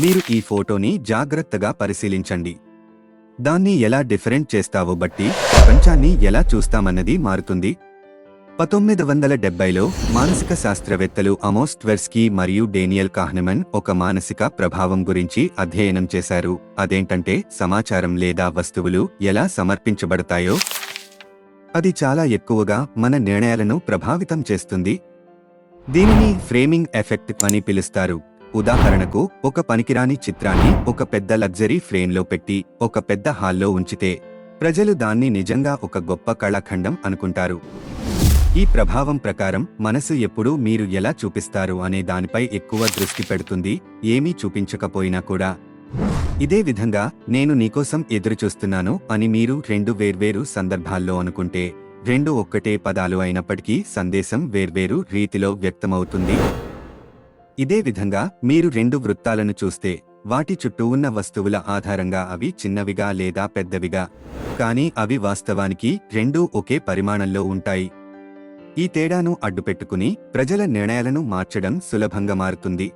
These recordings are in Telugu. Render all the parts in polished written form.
మీరు ఈ ఫోటోని జాగ్రత్తగా పరిశీలించండి. దాన్ని ఎలా డిఫరెంట్ చేస్తావో బట్టి ప్రపంచాన్ని ఎలా చూస్తామన్నది మారుతుంది. 1970లో మానసిక శాస్త్రవేత్తలు అమోస్ ట్వెర్స్కీ మరియు డేనియల్ కాహ్నెమన్ ఒక మానసిక ప్రభావం గురించి అధ్యయనం చేశారు. అదేంటంటే సమాచారం లేదా వస్తువులు ఎలా సమర్పించబడతాయో అది చాలా ఎక్కువగా మన నిర్ణయాలను ప్రభావితం చేస్తుంది. దీనిని ఫ్రేమింగ్ ఎఫెక్ట్ అని పిలుస్తారు. ఉదాహరణకు, ఒక పనికిరాని చిత్రాన్ని ఒక పెద్ద లగ్జరీ ఫ్రేమ్లో పెట్టి ఒక పెద్ద హాల్లో ఉంచితే ప్రజలు దాన్ని నిజంగా ఒక గొప్ప కళాఖండం అనుకుంటారు. ఈ ప్రభావం ప్రకారం మనసు ఎప్పుడూ మీరు ఎలా చూపిస్తారు అనే దానిపై ఎక్కువ దృష్టి పెడుతుంది, ఏమీ చూపించకపోయినా కూడా. ఇదే విధంగా నేను నీకోసం ఎదురుచూస్తున్నాను అని మీరు రెండు వేర్వేరు సందర్భాల్లో అనుకుంటే రెండు ఒక్కటే పదాలు అయినప్పటికీ సందేశం వేర్వేరు రీతిలో వ్యక్తమవుతుంది. ఇదే విధంగా మీరు రెండు వృత్తాలను చూస్తే వాటి చుట్టూ ఉన్న వస్తువుల ఆధారంగా అవి చిన్నవిగా లేదా పెద్దవిగా, కానీ అవి వాస్తవానికి రెండూ ఒకే పరిమాణంలో ఉంటాయి. ఈ తేడాను అడ్డుపెట్టుకుని ప్రజల నిర్ణయాలను మార్చడం సులభంగా మారుతుంది.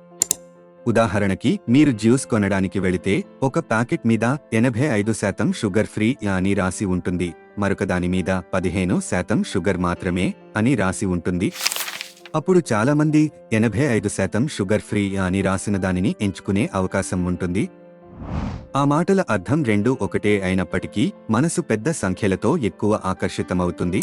ఉదాహరణకి, మీరు జ్యూస్ కొనడానికి వెళితే ఒక ప్యాకెట్ మీద 85% షుగర్ ఫ్రీ అని రాసి ఉంటుంది, మరొక దాని మీద 15% షుగర్ మాత్రమే అని రాసి ఉంటుంది. అప్పుడు చాలామంది 85% షుగర్ ఫ్రీ అని రాసిన దానిని ఎంచుకునే అవకాశం ఉంటుంది. ఆ మాటల అర్థం రెండూ ఒకటే అయినప్పటికీ మనసు పెద్ద సంఖ్యలతో ఎక్కువ ఆకర్షితమవుతుంది.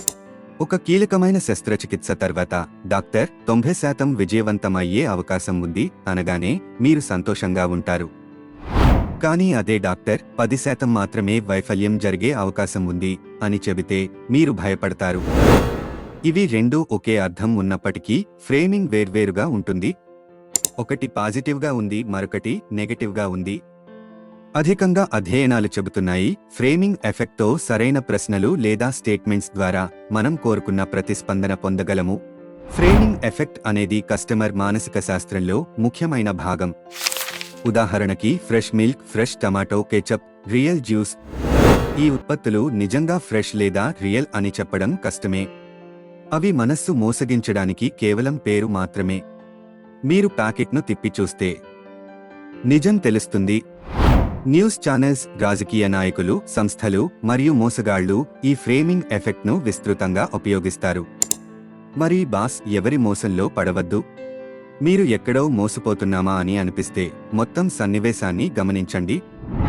ఒక కీలకమైన శస్త్రచికిత్స తర్వాత డాక్టర్ 90% విజయవంతమయ్యే అవకాశం ఉంది అనగానే మీరు సంతోషంగా ఉంటారు. కానీ అదే డాక్టర్ 10% మాత్రమే వైఫల్యం జరిగే అవకాశం ఉంది అని చెబితే మీరు భయపడతారు. ఇవి రెండూ ఒకే అర్థం ఉన్నప్పటికీ ఫ్రేమింగ్ వేర్వేరుగా ఉంటుంది. ఒకటి పాజిటివ్గా ఉంది, మరొకటి నెగటివ్గా ఉంది. అధికంగా అధ్యయనాలు చెబుతున్నాయి, ఫ్రేమింగ్ ఎఫెక్ట్తో సరైన ప్రశ్నలు లేదా స్టేట్మెంట్స్ ద్వారా మనం కోరుకున్న ప్రతిస్పందన పొందగలము. ఫ్రేమింగ్ ఎఫెక్ట్ అనేది కస్టమర్ మానసిక శాస్త్రంలో ముఖ్యమైన భాగం. ఉదాహరణకి, fresh milk, fresh tomato ketchup, real juice. ఈ ఉత్పత్తులు నిజంగా ఫ్రెష్ లేదా రియల్ అని చెప్పడం కష్టమే. అవి మనస్సు మోసగించడానికి కేవలం పేరు మాత్రమే. మీరు ప్యాకెట్ను తిప్పి చూస్తే నిజం తెలుస్తుంది. న్యూస్ ఛానల్స్, రాజకీయ నాయకులు, సంస్థలు మరియు మోసగాళ్లు ఈ ఫ్రేమింగ్ ఎఫెక్ట్ను విస్తృతంగా ఉపయోగిస్తారు. మరి బాస్, ఎవరి మోసంలో పడవద్దు. మీరు ఎక్కడో మోసపోతున్నామా అని అనిపిస్తే మొత్తం సన్నివేశాన్ని గమనించండి.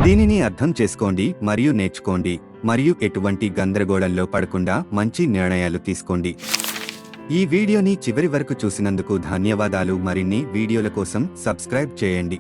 దీనిని అర్థం చేసుకోండి మరియు నేర్చుకోండి, మరియు ఎటువంటి గందరగోళంలో పడకుండా మంచి నిర్ణయాలు తీసుకోండి. ఈ వీడియోని చివరి వరకు చూసినందుకు ధన్యవాదాలు. మరిన్ని వీడియోల కోసం సబ్స్క్రైబ్ చేయండి.